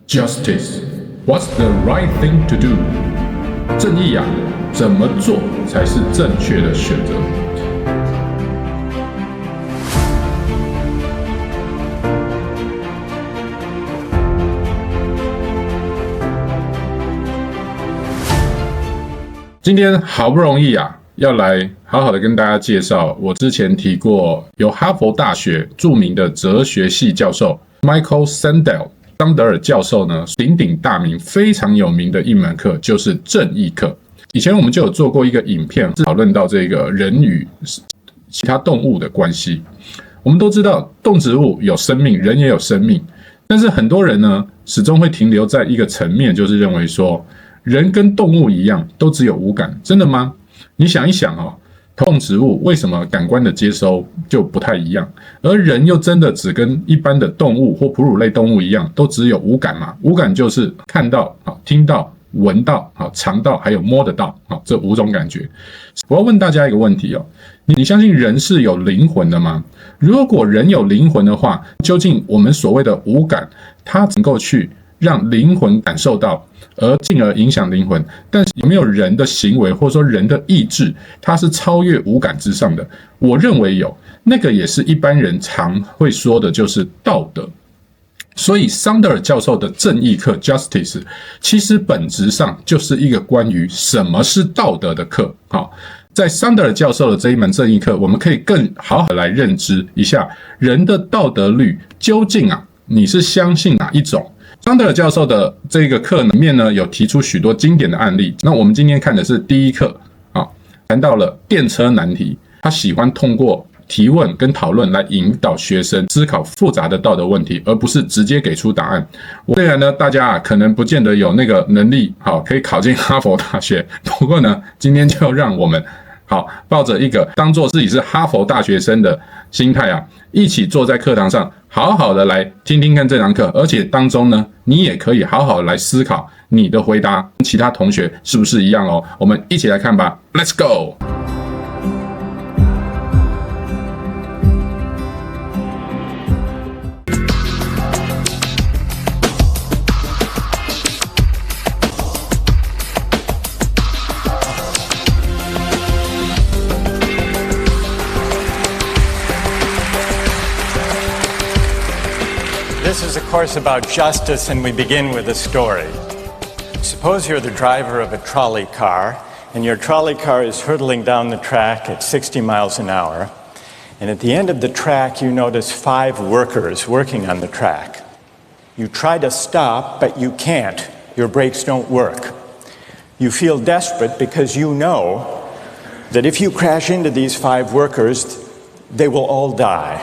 Justice, what's the right thing to do? 正义啊，怎么做才是正确的选择？今天好不容易啊，要来好好的跟大家介绍我之前提过由哈佛大学著名的哲学系教授 Michael Sandel桑德尔教授呢鼎鼎大名非常有名的一门课，就是正义课。以前我们就有做过一个影片讨论到这个人与其他动物的关系。我们都知道动植物有生命，人也有生命，但是很多人呢始终会停留在一个层面，就是认为说人跟动物一样都只有五感。真的吗？你想一想哦，动植物为什么感官的接收就不太一样，而人又真的只跟一般的动物或哺乳类动物一样都只有五感吗？五感就是看到、听到、闻到、尝到还有摸得到，这五种感觉。我要问大家一个问题哦，你相信人是有灵魂的吗？如果人有灵魂的话，究竟我们所谓的五感它能够去让灵魂感受到，而进而影响灵魂，但是有没有人的行为或者说人的意志它是超越五感之上的？我认为有，那个也是一般人常会说的，就是道德。所以桑德尔教授的正义课 Justice 其实本质上就是一个关于什么是道德的课。在桑德尔教授的这一门正义课，我们可以更好好来认知一下人的道德律究竟你是相信哪一种。桑德尔教授的这个课里面呢，有提出许多经典的案例。那我们今天看的是第一课，谈到了电车难题。他喜欢通过提问跟讨论来引导学生思考复杂的道德问题，而不是直接给出答案。虽然呢，大家可能不见得有那个能力，可以考进哈佛大学。不过呢，今天就让我们抱着一个当作自己是哈佛大学生的心态一起坐在课堂上，好好的来听听看这堂课，而且当中呢，你也可以好好来思考你的回答跟其他同学是不是一样哦。我们一起来看吧 ，Let's go。This is a course about justice, and we begin with a story. Suppose you're the driver of a trolley car, and your trolley car is hurtling down the track at 60 miles an hour, and at the end of the track you notice 5 workers working on the track. You try to stop, but you can't. Your brakes don't work. You feel desperate because you know that if you crash into these 5 workers, they will all die.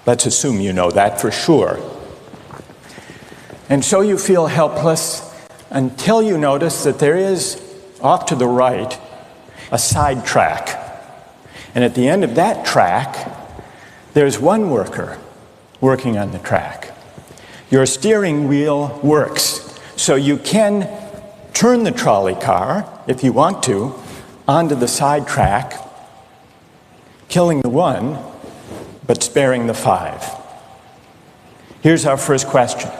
Let's assume you know that for sure. And so you feel helpless until you notice that there is, off to the right, a side track. And at the end of that track, there's one worker working on the track. Your steering wheel works, so you can turn the trolley car, if you want to, onto the side track, killing the one, but sparing the 5. Here's our first question.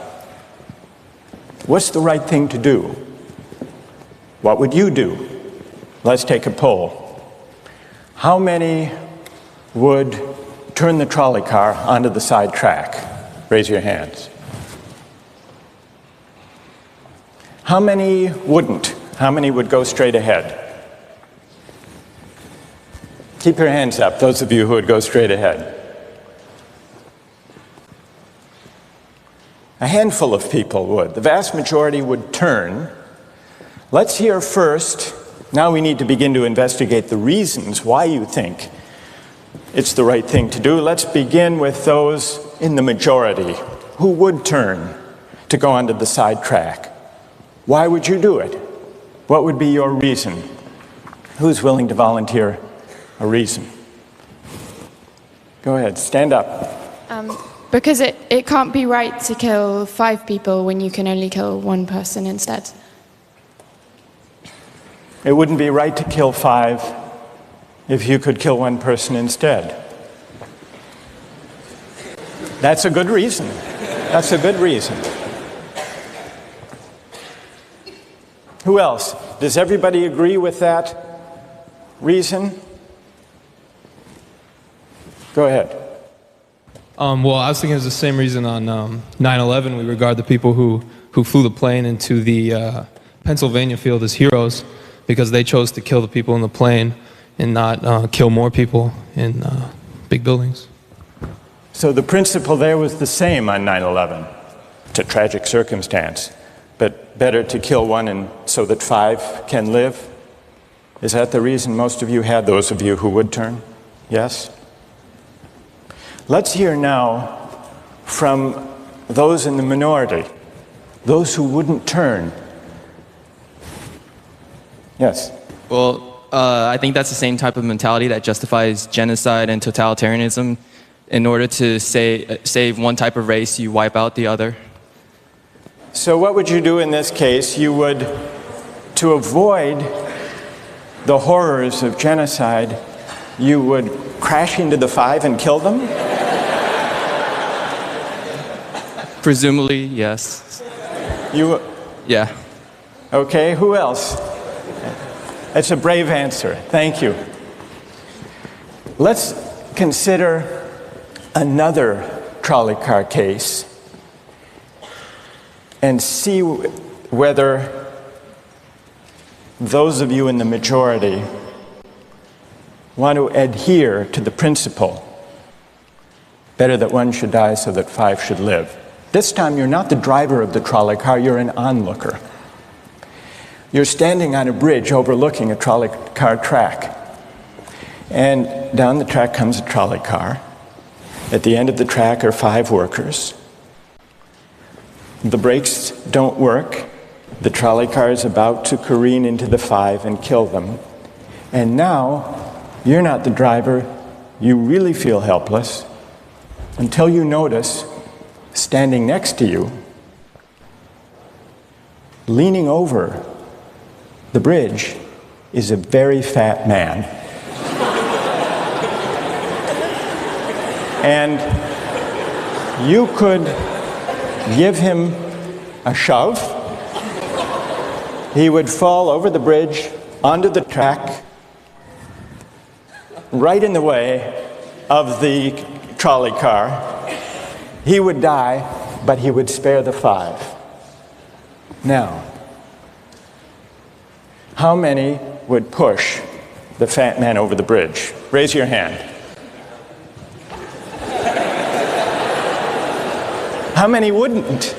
What's the right thing to do? What would you do? Let's take a poll. How many would turn the trolley car onto the side track? Raise your hands. How many wouldn't? How many would go straight ahead? Keep your hands up, those of you who would go straight ahead. A handful of people would. The vast majority would turn. Let's hear first. Now we need to begin to investigate the reasons why you think it's the right thing to do. Let's begin with those in the majority who would turn to go onto the side track. Why would you do it? What would be your reason? Who's willing to volunteer a reason? Go ahead, stand up. Because it can't be right to kill 5 people when you can only kill 1 person instead. It wouldn't be right to kill 5 if you could kill 1 person instead. That's a good reason. That's a good reason. Who else? Does everybody agree with that reason? Go ahead. Well, I was thinking it's the same reason on 9/11. We regard the people who flew the plane into the Pennsylvania field as heroes because they chose to kill the people in the plane and not kill more people in big buildings. So the principle there was the same on 9/11. It's a tragic circumstance, but better to kill one and so that 5 can live? Is that the reason most of you had, those of you who would turn? Yes? Let's hear now from those in the minority, those who wouldn't turn. Yes? Well, I think that's the same type of mentality that justifies genocide and totalitarianism. In order to save one type of race, you wipe out the other. So what would you do in this case? You would, to avoid the horrors of genocide, you would crash into the 5 and kill them? Presumably, yes. Yeah. Okay, who else? That's a brave answer. Thank you. Let's consider another trolley car case and see whether those of you in the majority want to adhere to the principle, better that one should die so that 5 should live. This time you're not the driver of the trolley car, you're an onlooker. You're standing on a bridge overlooking a trolley car track. And down the track comes a trolley car. At the end of the track are 5 workers. The brakes don't work. The trolley car is about to careen into the 5 and kill them. And now, you're not the driver. You really feel helpless until you notice, standing next to you, leaning over the bridge, is a very fat man. And you could give him a shove. He would fall over the bridge, onto the track, right in the way of the trolley car. He would die, but he would spare the 5. Now, how many would push the fat man over the bridge? Raise your hand. How many wouldn't?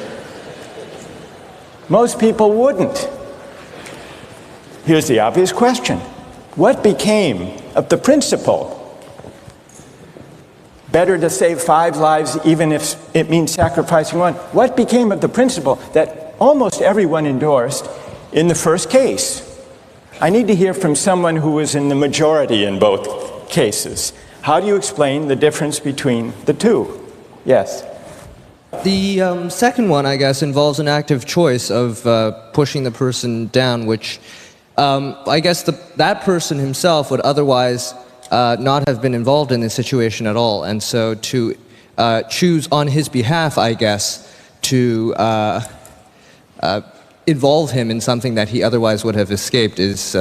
Most people wouldn't. Here's the obvious question. What became of the principle? Better to save 5 lives even if it means sacrificing 1. What became of the principle that almost everyone endorsed in the first case? I need to hear from someone who was in the majority in both cases. How do you explain the difference between the two? Yes? The second one, I guess, involves an active choice of pushing the person down, which I guess that person himself would otherwise not have been involved in this situation at all. And so to choose on his behalf, I guess, to involve him in something that he otherwise would have escaped is,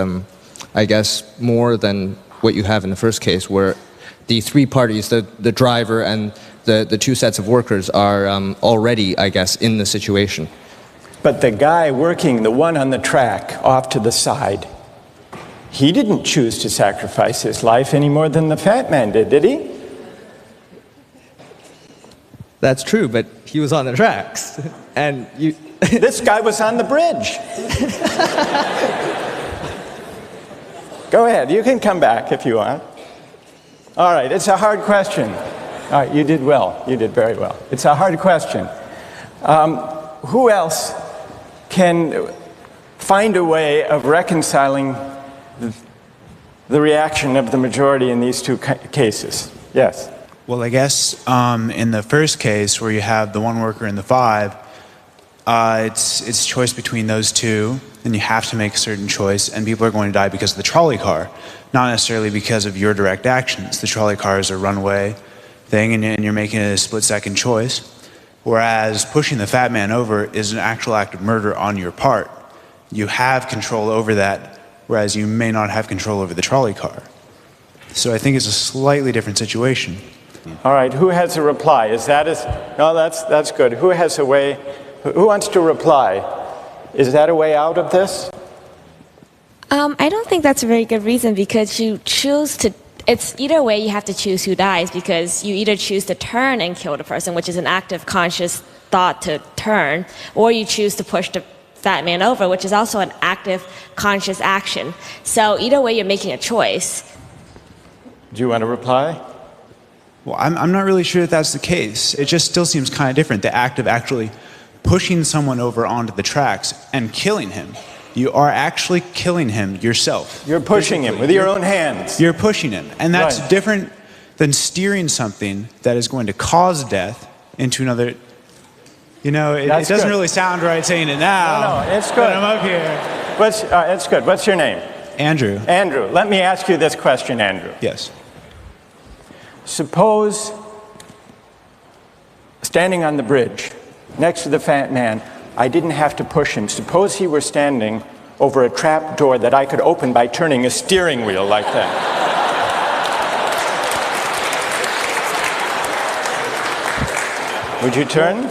I guess, more than what you have in the first case, where the 3 parties, the driver and the 2 sets of workers are already, I guess, in the situation. But the guy working, the one on the track off to the side, he didn't choose to sacrifice his life any more than the fat man did he? That's true, but he was on the tracks. And you... This guy was on the bridge. Go ahead, you can come back if you want. All right, it's a hard question. All right, you did well. You did very well. It's a hard question. Who else can find a way of reconciling the reaction of the majority in these 2 cases? Yes? Well, I guess in the first case, where you have the 1 worker and the 5, it's choice between those 2, and you have to make a certain choice, and people are going to die because of the trolley car, not necessarily because of your direct actions. The trolley car is a runaway thing, and you're making a split-second choice, whereas pushing the fat man over is an actual act of murder on your part. you have control over that, whereas you may not have control over the trolley car. So I think it's a slightly different situation. All right, who has a reply? No, that's good. Who has a way? Who wants to reply? Is that a way out of this? I don't think that's a very good reason, because you choose to. It's either way you have to choose who dies, because you either choose to turn and kill the person, which is an active conscious thought to turn, or you choose to push the fat man over, which is also an active conscious action. So either way you're making a choice. Do you want to reply? Well, I'm not really sure that that's the case. It just still seems kind of different, the act of actually pushing someone over onto the tracks and killing him. You are actually killing him yourself. You're pushing him with your own hands. You're pushing him. And that's Right. different than steering something that is going to cause death into another. You know, it doesn't good. really sound right saying it now. No, it's good. But I'm up here. It's good. What's your name? Andrew. Andrew. Let me ask you this question, Andrew. Yes. Suppose standing on the bridge next to the fat man, I didn't have to push him. Suppose he were standing over a trap door that I could open by turning a steering wheel like that. Would you turn?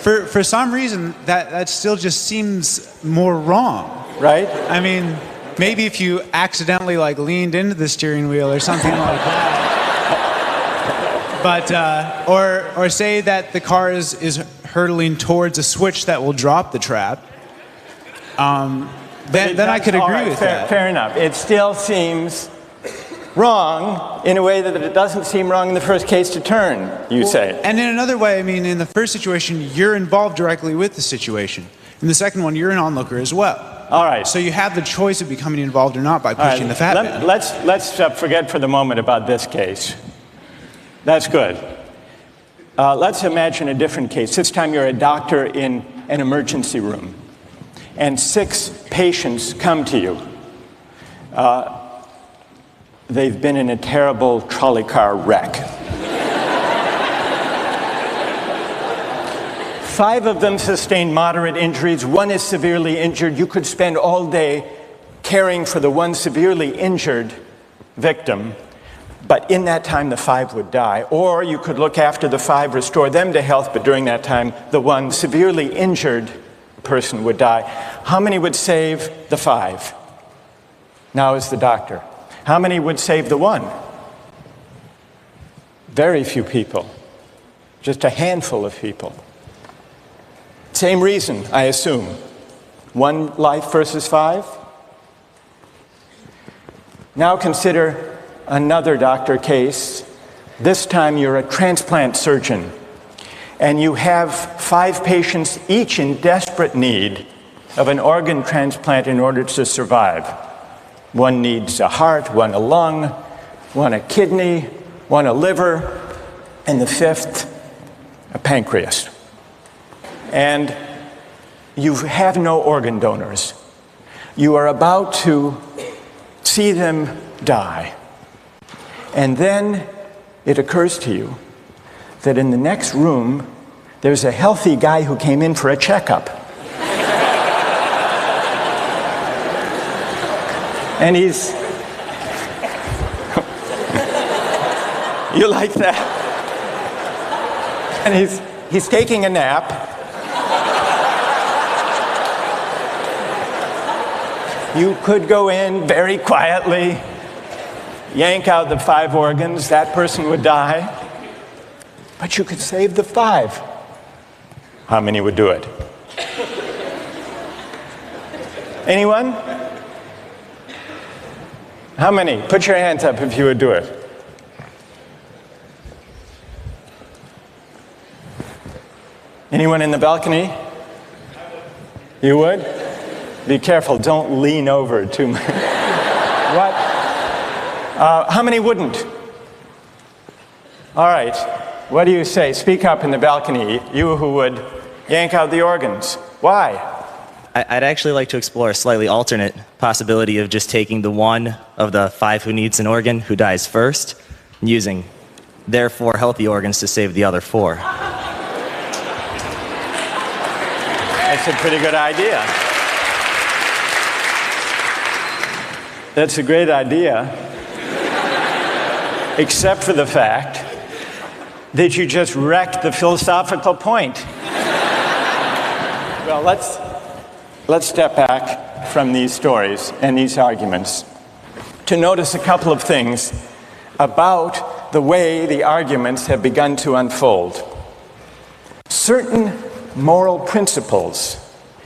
For some reason, that still just seems more wrong. Right? I mean, maybe if you accidentally like leaned into the steering wheel or something like that. But or say that the car is hurtling towards a switch that will drop the trap. Then I could agree with that. Fair enough. It still seems wrong in a way that it doesn't seem wrong in the first case to turn, you say. And in another way, I mean, in the first situation, you're involved directly with the situation. In the second one, you're an onlooker as well. All right. So you have the choice of becoming involved or not by pushing the fat man. Let's forget for the moment about this case. That's good. Let's imagine a different case. This time you're a doctor in an emergency room, and 6 patients come to you. They've been in a terrible trolley car wreck. 5 of them sustained moderate injuries. 1 is severely injured. You could spend all day caring for the 1 severely injured victim, but in that time the 5 would die. Or you could look after the 5, restore them to health, but during that time the 1 severely injured person would die. How many would save the 5? Now is the doctor. How many would save the 1? Very few people. Just a handful of people. Same reason, I assume. 1 life versus 5? Now consider another doctor case. This time you're a transplant surgeon, and you have 5 patients, each in desperate need of an organ transplant in order to survive. 1 needs a heart, 1 a lung, 1 a kidney, 1 a liver, and the 5th, a pancreas. And you have no organ donors. You are about to see them die. And then it occurs to you that in the next room, there's a healthy guy who came in for a checkup. And he's... You like that? And he's taking a nap. You could go in very quietly, yank out the 5 organs, that person would die. But you could save the 5. How many would do it? Anyone? How many? Put your hands up if you would do it. Anyone in the balcony? You would? Be careful, don't lean over too much. What? How many wouldn't? All right, what do you say? Speak up in the balcony, you who would yank out the organs. Why? I'd actually like to explore a slightly alternate possibility of just taking the 1 of the 5 who needs an organ who dies first, and using their 4 healthy organs to save the other 4. That's a pretty good idea. That's a great idea, except for the fact that you just wrecked the philosophical point. Well, let's step back from these stories and these arguments to notice a couple of things about the way the arguments have begun to unfold. Certain moral principles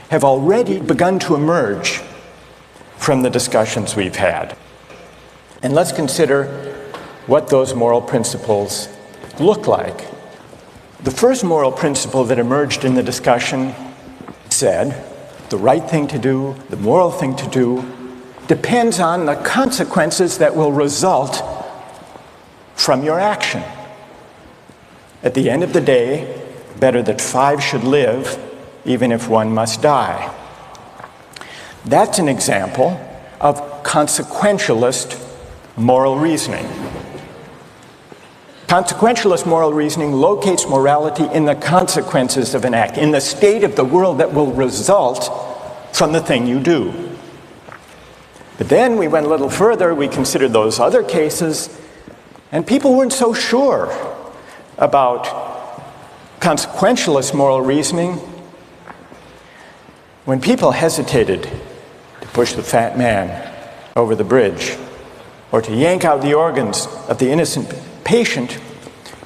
have already begun to emerge from the discussions we've had. And let's consider what those moral principles look like. The first moral principle that emerged in the discussion said the right thing to do, the moral thing to do, depends on the consequences that will result from your action. At the end of the day, better that 5 should live, even if 1 must die. That's an example of consequentialist moral reasoning. Consequentialist moral reasoning locates morality in the consequences of an act, in the state of the world that will result from the thing you do. But then we went a little further, we considered those other cases, and people weren't so sure about consequentialist moral reasoning. When people hesitated to push the fat man over the bridge or to yank out the organs of the innocent patient,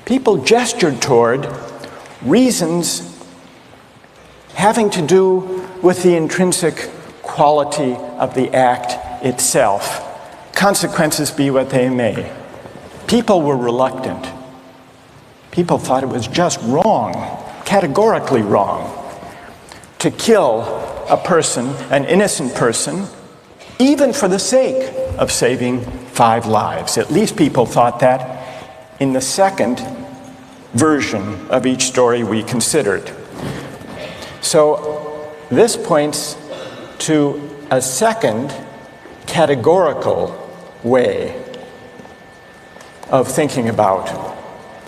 people gestured toward reasons having to do with the intrinsic quality of the act itself. Consequences be what they may. People were reluctant. People thought it was just wrong, categorically wrong, to kill a person, an innocent person, even for the sake of saving 5 lives. At least people thought that in the second version of each story we considered. So this points to a second categorical way of thinking about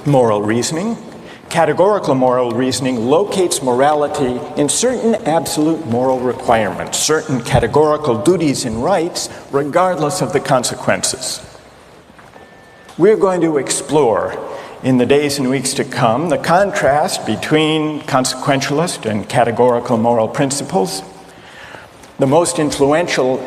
moral reasoning. Categorical moral reasoning locates morality in certain absolute moral requirements, certain categorical duties and rights, regardless of the consequences. We're going to explore in the days and weeks to come the contrast between consequentialist and categorical moral principles. The most influential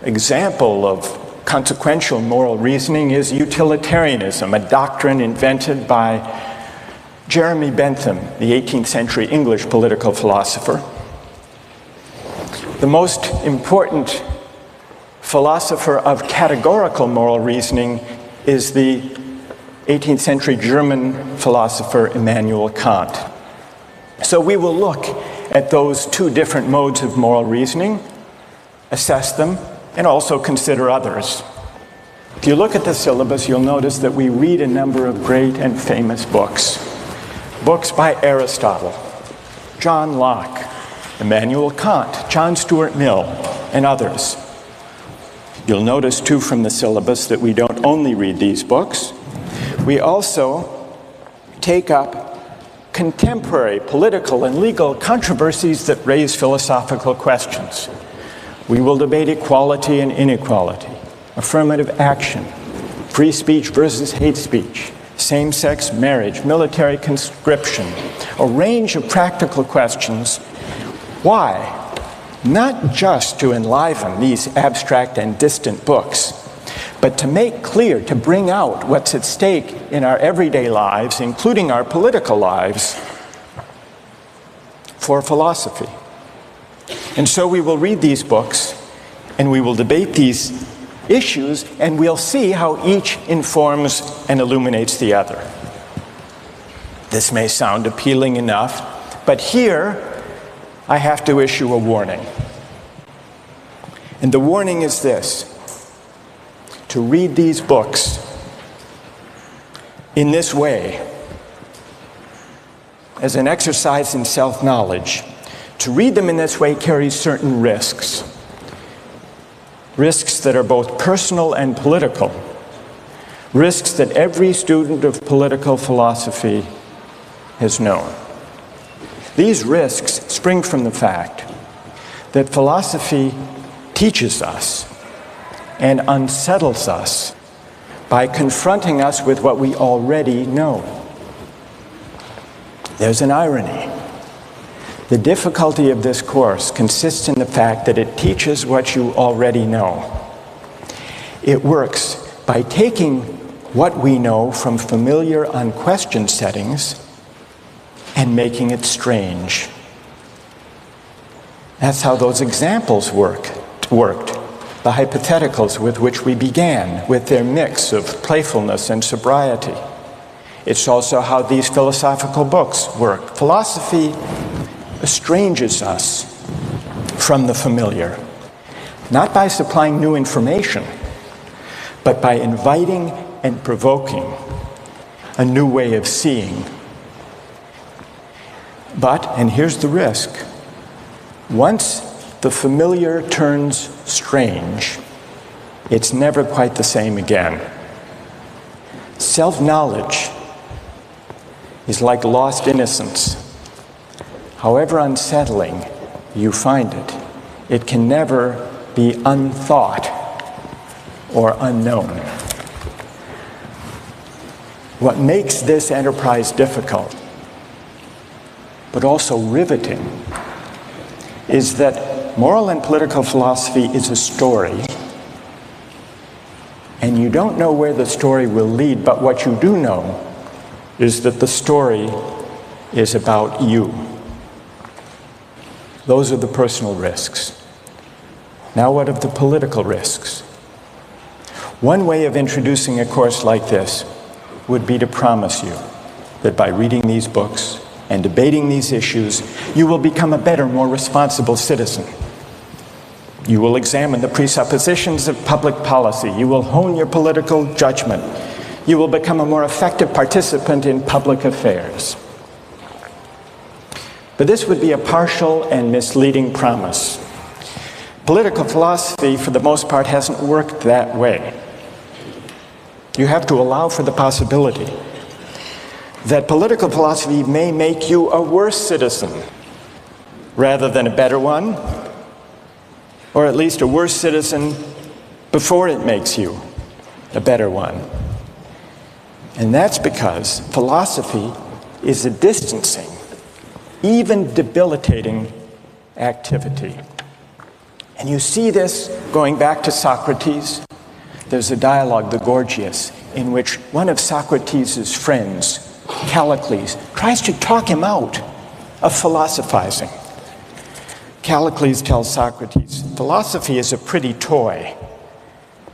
example of consequential moral reasoning is utilitarianism, a doctrine invented by Jeremy Bentham, the 18th century English political philosopher. The most important philosopher of categorical moral reasoning is the 18th century German philosopher Immanuel Kant. So we will look at those 2 different modes of moral reasoning, assess them, and also consider others. If you look at the syllabus, you'll notice that we read a number of great and famous books. Books by Aristotle, John Locke, Immanuel Kant, John Stuart Mill, and others. You'll notice too from the syllabus that we don't only read these books, we also take up contemporary political and legal controversies that raise philosophical questions. We will debate equality and inequality, affirmative action, free speech versus hate speech, same-sex marriage, military conscription, a range of practical questions. Why? Not just to enliven these abstract and distant books, but to make clear, to bring out what's at stake in our everyday lives, including our political lives, for philosophy. And so we will read these books, and we will debate these issues, and we'll see how each informs and illuminates the other. This may sound appealing enough, but here I have to issue a warning. And the warning is this: to read these books in this way, as an exercise in self-knowledge, to read them in this way carries certain risks. Risks that are both personal and political. Risks that every student of political philosophy has known. These risks spring from the fact that philosophy teaches us and unsettles us by confronting us with what we already know. There's an irony. The difficulty of this course consists in the fact that it teaches what you already know. It works by taking what we know from familiar, unquestioned settings and making it strange. That's how those examples worked. The hypotheticals with which we began, with their mix of playfulness and sobriety. It's also how these philosophical books work. Philosophy estranges us from the familiar, not by supplying new information, but by inviting and provoking a new way of seeing. But, and here's the risk, once the familiar turns strange, it's never quite the same again. Self-knowledge is like lost innocence. However unsettling you find it, it can never be unthought or unknown. What makes this enterprise difficult, but also riveting, is that moral and political philosophy is a story, and you don't know where the story will lead, but what you do know is that the story is about you. Those are the personal risks. Now what of the political risks? One way of introducing a course like this would be to promise you that by reading these books and debating these issues, you will become a better, more responsible citizen. You will examine the presuppositions of public policy. You will hone your political judgment. You will become a more effective participant in public affairs. But this would be a partial and misleading promise. Political philosophy, for the most part, hasn't worked that way. You have to allow for the possibility that political philosophy may make you a worse citizen rather than a better one, or at least a worse citizen before it makes you a better one. And that's because philosophy is a distancing, even debilitating activity. And you see this going back to Socrates. There's a dialogue, the Gorgias, in which one of Socrates' friends, Callicles, tries to talk him out of philosophizing. Callicles tells Socrates, philosophy is a pretty toy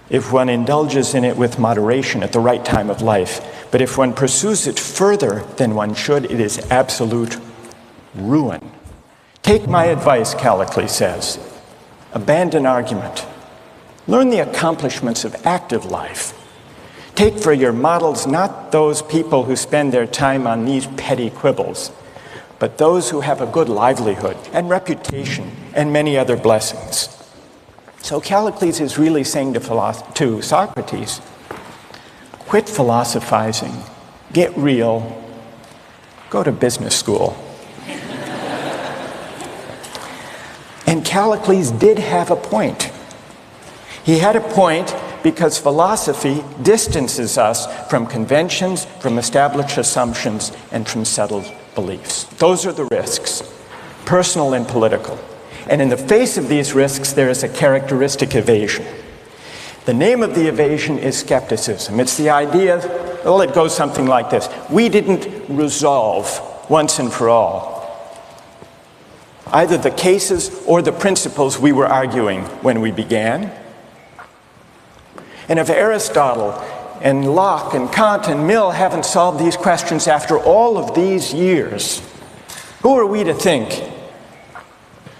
if one indulges in it with moderation at the right time of life. But if one pursues it further than one should, it is absolute ruin. Take my advice, Callicles says. Abandon argument. Learn the accomplishments of active life. Take for your models not those people who spend their time on these petty quibbles, but those who have a good livelihood and reputation and many other blessings. So Callicles is really saying to Socrates, quit philosophizing, get real, go to business school. And Callicles did have a point. He had a point because philosophy distances us from conventions, from established assumptions, and from settled beliefs. Those are the risks, personal and political. And in the face of these risks, there is a characteristic evasion. The name of the evasion is skepticism. It's the idea, well, it goes something like this. We didn't resolve once and for all either the cases or the principles we were arguing when we began. And if Aristotle and Locke and Kant and Mill haven't solved these questions after all of these years, who are we to think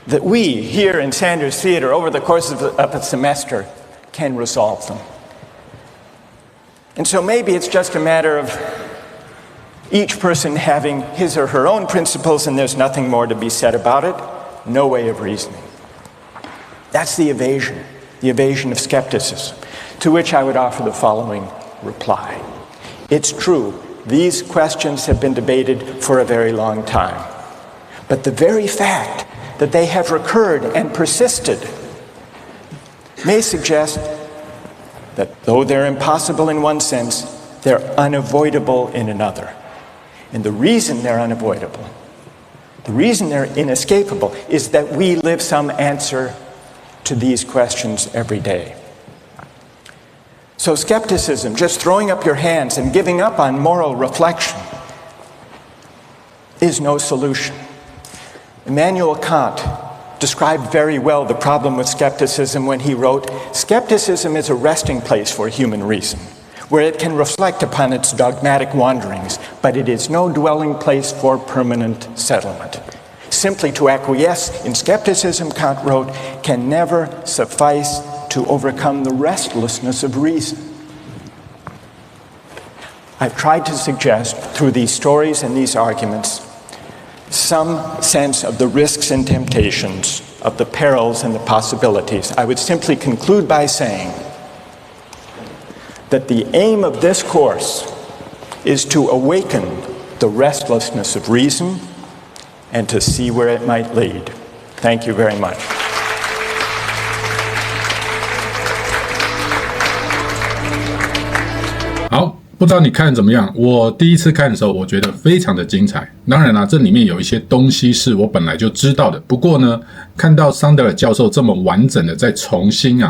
that we here in Sanders Theater over the course of a semester can resolve them? And so maybe it's just a matter of each person having his or her own principles and there's nothing more to be said about it. No way of reasoning. That's the evasion of skepticism, to which I would offer the following reply. It's true, these questions have been debated for a very long time. But the very fact that they have recurred and persisted may suggest that though they're impossible in one sense, they're unavoidable in another. And the reason they're unavoidable, the reason they're inescapable, is that we live some answer to these questions every day. So skepticism, just throwing up your hands and giving up on moral reflection, is no solution. Immanuel Kant described very well the problem with skepticism when he wrote, "Skepticism is a resting place for human reason, where it can reflect upon its dogmatic wanderings, but it is no dwelling place for permanent settlement. Simply to acquiesce in skepticism," Kant wrote, "can never suffice to overcome the restlessness of reason." I've tried to suggest through these stories and these arguments some sense of the risks and temptations, of the perils and the possibilities. I would simply conclude by saying that the aim of this course is to awaken the restlessness of reason and to see where it might lead. Thank you very much. 好，不知道你看怎么样？我第一次看的时候，我觉得非常的精彩。当然啦，这里面有一些东西是我本来就知道的。不过呢，看到桑德尔教授这么完整的再重新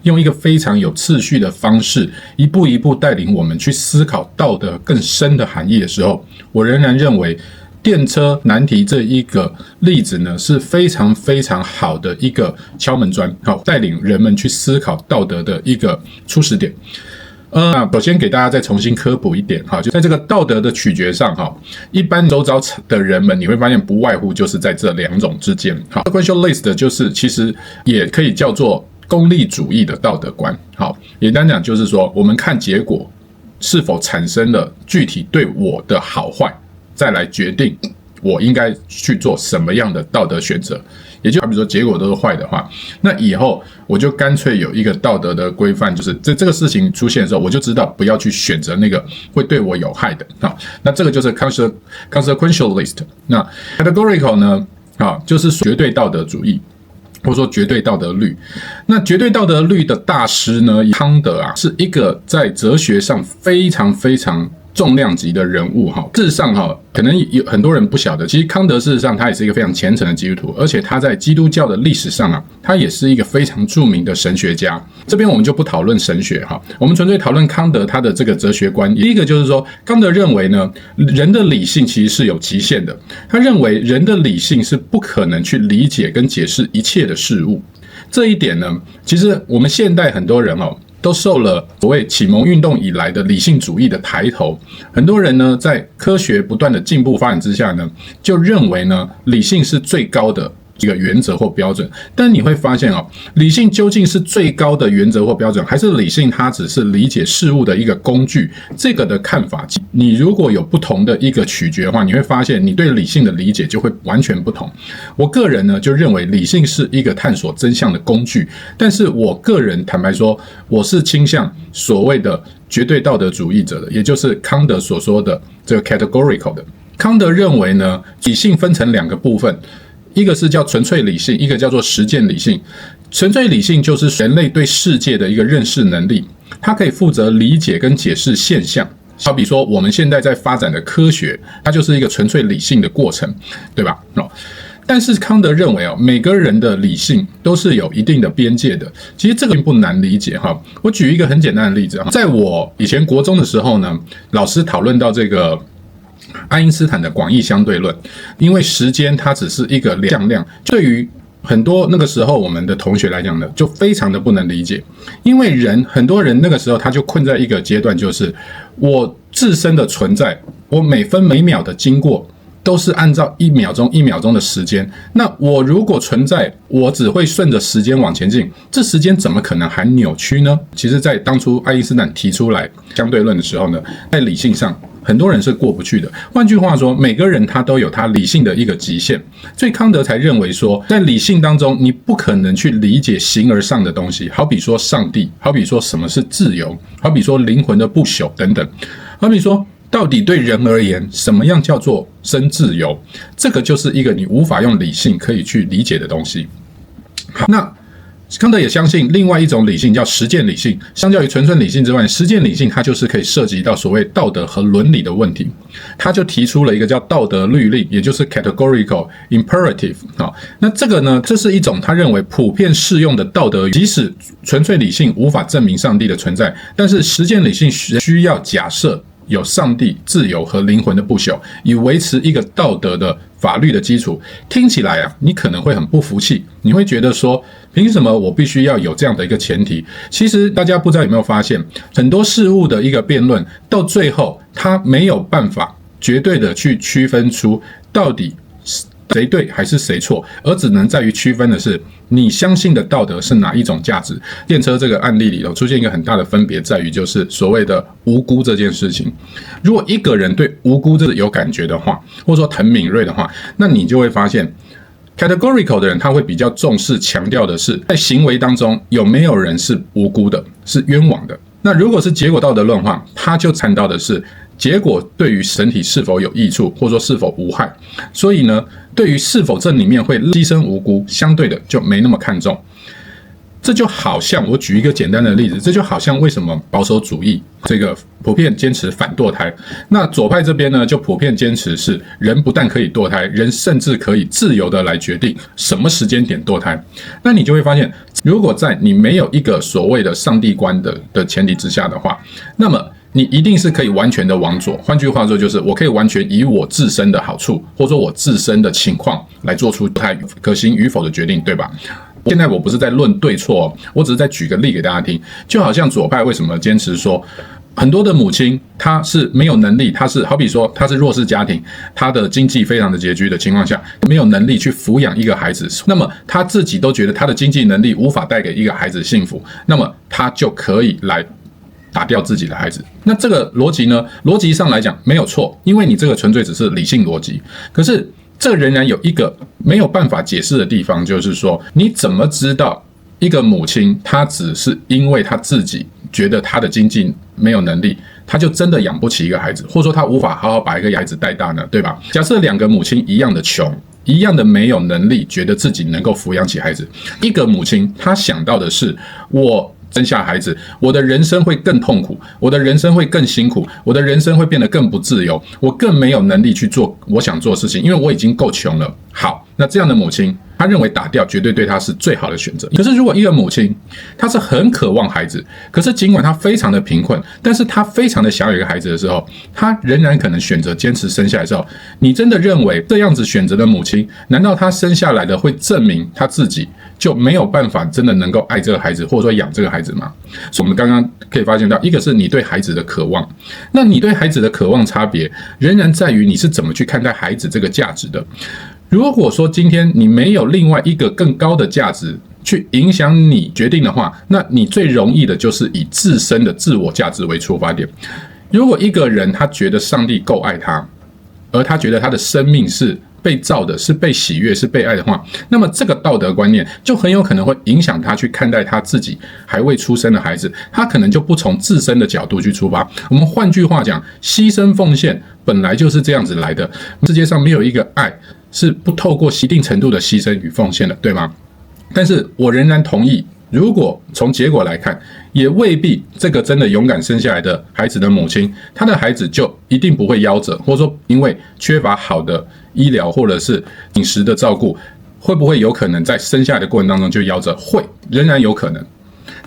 用一个非常有次序的方式，一步一步带领我们去思考道德更深的含义的时候，我仍然认为电车难题这一个例子呢，是非常非常好的一个敲门砖，带领人们去思考道德的一个初始点。首先给大家再重新科普一点就在这个道德的取决上一般周遭的人们你会发现不外乎就是在这两种之间。Sequentialist 就是其实也可以叫做功利主义的道德观。简单讲就是说，我们看结果是否产生了具体对我的好坏，再来决定我应该去做什么样的道德选择。也就好比说结果都是坏的话，那以后我就干脆有一个道德的规范，就是这个事情出现的时候，我就知道不要去选择那个会对我有害的。那这个就是 consequentialist。那 categorical 呢就是绝对道德主义，或者说绝对道德律。那绝对道德律的大师呢，康德是一个在哲学上非常非常重量级的人物。事实上可能有很多人不晓得，其实康德事实上他也是一个非常虔诚的基督徒，而且他在基督教的历史上他也是一个非常著名的神学家。这边我们就不讨论神学我们纯粹讨论康德他的这个哲学观。第一个就是说，康德认为呢，人的理性其实是有极限的。他认为人的理性是不可能去理解跟解释一切的事物。这一点呢，其实我们现代很多人都受了所谓启蒙运动以来的理性主义的抬头。很多人呢，在科学不断的进步发展之下呢，就认为呢，理性是最高的一个原则或标准。但你会发现理性究竟是最高的原则或标准，还是理性它只是理解事物的一个工具？这个的看法，你如果有不同的一个取决的话，你会发现你对理性的理解就会完全不同。我个人呢，就认为理性是一个探索真相的工具，但是我个人坦白说，我是倾向所谓的绝对道德主义者的，也就是康德所说的这个 categorical 的。康德认为呢，理性分成两个部分，一个是叫纯粹理性，一个叫做实践理性。纯粹理性就是人类对世界的一个认识能力，它可以负责理解跟解释现象。好比说我们现在在发展的科学，它就是一个纯粹理性的过程，对吧？但是康德认为每个人的理性都是有一定的边界的。其实这个并不难理解我举一个很简单的例子在我以前国中的时候呢，老师讨论到这个爱因斯坦的广义相对论，因为时间它只是一个向量，对于很多那个时候我们的同学来讲呢，就非常的不能理解。因为很多人那个时候他就困在一个阶段，就是我自身的存在，我每分每秒的经过都是按照一秒钟一秒钟的时间。那我如果存在，我只会顺着时间往前进，这时间怎么可能还扭曲呢？其实在当初爱因斯坦提出来相对论的时候呢，在理性上很多人是过不去的。换句话说，每个人他都有他理性的一个极限，所以康德才认为说，在理性当中你不可能去理解形而上的东西，好比说上帝，好比说什么是自由，好比说灵魂的不朽等等，好比说到底对人而言什么样叫做真自由，这个就是一个你无法用理性可以去理解的东西。好，那康德也相信另外一种理性叫实践理性，相较于纯粹理性之外，实践理性它就是可以涉及到所谓道德和伦理的问题。他就提出了一个叫道德律令，也就是 categorical imperative。那这个呢，这是一种他认为普遍适用的道德，即使纯粹理性无法证明上帝的存在，但是实践理性需要假设有上帝、自由和灵魂的不朽，以维持一个道德的法律的基础。听起来啊，你可能会很不服气，你会觉得说，凭什么我必须要有这样的一个前提？其实大家不知道有没有发现，很多事物的一个辩论，到最后它没有办法绝对的去区分出到底谁对还是谁错，而只能在于区分的是你相信的道德是哪一种价值。电车这个案例里头出现一个很大的分别，在于就是所谓的无辜这件事情。如果一个人对无辜这有感觉的话，或者说很敏锐的话，那你就会发现 categorical 的人他会比较重视强调的是在行为当中有没有人是无辜的，是冤枉的。那如果是结果道德论的话，他就谈到的是结果对于身体是否有益处，或者说是否无害。所以呢，对于是否这里面会牺牲无辜，相对的就没那么看重。这就好像我举一个简单的例子，这就好像为什么保守主义这个普遍坚持反堕胎，那左派这边呢就普遍坚持是人不但可以堕胎，人甚至可以自由的来决定什么时间点堕胎。那你就会发现，如果在你没有一个所谓的上帝观的前提之下的话，那么你一定是可以完全的往左。换句话说，就是我可以完全以我自身的好处，或者说我自身的情况来做出它可行与否的决定，对吧？现在我不是在论对错，我只是在举个例给大家听。就好像左派为什么坚持说，很多的母亲她是没有能力，她是好比说她是弱势家庭，她的经济非常的拮据的情况下，没有能力去抚养一个孩子，那么她自己都觉得她的经济能力无法带给一个孩子幸福，那么她就可以来打掉自己的孩子。那这个逻辑呢，逻辑上来讲没有错，因为你这个纯粹只是理性逻辑。可是这仍然有一个没有办法解释的地方，就是说你怎么知道一个母亲她只是因为她自己觉得她的经济没有能力，她就真的养不起一个孩子，或者说她无法好好把一个孩子带大呢？对吧？假设两个母亲一样的穷，一样的没有能力，觉得自己能够抚养起孩子，一个母亲她想到的是，我生下孩子，我的人生会更痛苦，我的人生会更辛苦，我的人生会变得更不自由，我更没有能力去做我想做的事情，因为我已经够穷了。好，那这样的母亲，她认为打掉绝对对她是最好的选择。可是如果一个母亲，她是很渴望孩子，可是尽管她非常的贫困，但是她非常的想有一个孩子的时候，她仍然可能选择坚持生下来的时候，你真的认为这样子选择的母亲，难道她生下来的会证明她自己就没有办法真的能够爱这个孩子，或者说养这个孩子吗？所以我们刚刚可以发现到，一个是你对孩子的渴望，那你对孩子的渴望差别仍然在于你是怎么去看待孩子这个价值的。如果说今天你没有另外一个更高的价值去影响你决定的话，那你最容易的就是以自身的自我价值为出发点。如果一个人他觉得上帝够爱他，而他觉得他的生命是被造的，是被喜悦，是被爱的话，那么这个道德观念就很有可能会影响他去看待他自己还未出生的孩子，他可能就不从自身的角度去出发。我们换句话讲，牺牲奉献本来就是这样子来的，世界上没有一个爱是不透过一定程度的牺牲与奉献的，对吗？但是我仍然同意，如果从结果来看，也未必这个真的勇敢生下来的孩子的母亲，她的孩子就一定不会夭折，或者说因为缺乏好的医疗或者是饮食的照顾，会不会有可能在生下来的过程当中就夭折？会，仍然有可能。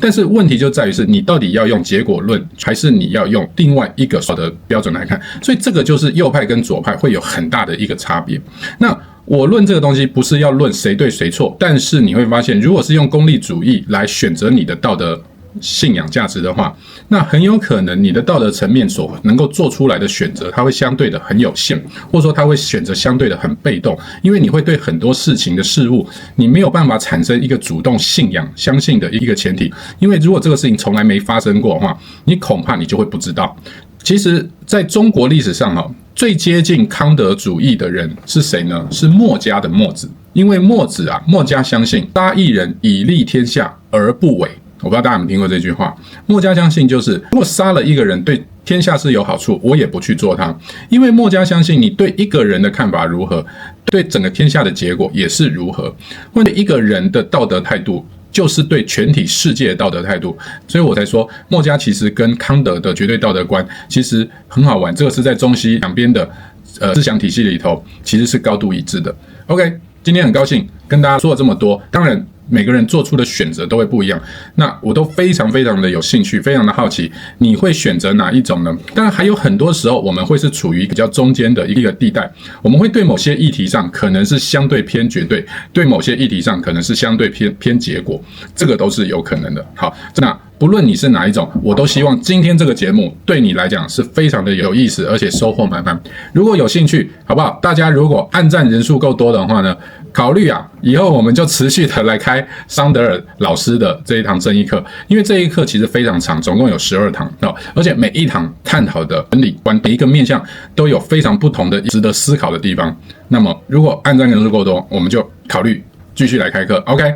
但是问题就在于是你到底要用结果论，还是你要用另外一个的标准来看？所以这个就是右派跟左派会有很大的一个差别。那我论这个东西不是要论谁对谁错，但是你会发现，如果是用功利主义来选择你的道德信仰价值的话，那很有可能你的道德层面所能够做出来的选择，它会相对的很有限，或者说它会选择相对的很被动，因为你会对很多事情的事物，你没有办法产生一个主动信仰相信的一个前提，因为如果这个事情从来没发生过的话，你恐怕你就会不知道。其实在中国历史上最接近康德主义的人是谁呢？是墨家的墨子。因为墨子墨家相信杀一人以利天下而不为。我不知道大家有没有听过这句话。墨家相信就是如果杀了一个人对天下是有好处，我也不去做它。因为墨家相信你对一个人的看法如何，对整个天下的结果也是如何。或者一个人的道德态度就是对全体世界的道德态度。所以我才说，墨家其实跟康德的绝对道德观其实很好玩，这个是在中西两边的思想体系里头其实是高度一致的。OK， 今天很高兴跟大家说了这么多，当然每个人做出的选择都会不一样，那我都非常非常的有兴趣，非常的好奇，你会选择哪一种呢？当然还有很多时候我们会是处于比较中间的一个地带，我们会对某些议题上可能是相对偏绝对，对某些议题上可能是相对偏结果，这个都是有可能的。好，那不论你是哪一种，我都希望今天这个节目对你来讲是非常的有意思，而且收获满满。如果有兴趣，好不好？大家如果按赞人数够多的话呢，考虑以后我们就持续的来开桑德尔老师的这一堂正义课，因为这一课其实非常长，总共有12堂而且每一堂探讨的伦理观，每一个面向都有非常不同的值得思考的地方。那么如果按赞人数够多，我们就考虑继续来开课。OK，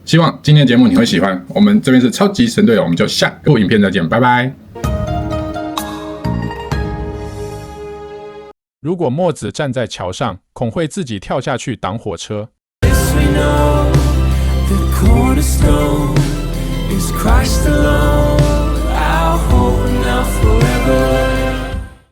希望今天的节目你会喜欢。我们这边是超级神队友，我们就下部影片再见，拜拜。如果墨子站在桥上，恐会自己跳下去挡火车。Yes, we know the cornerstone is Christ alone.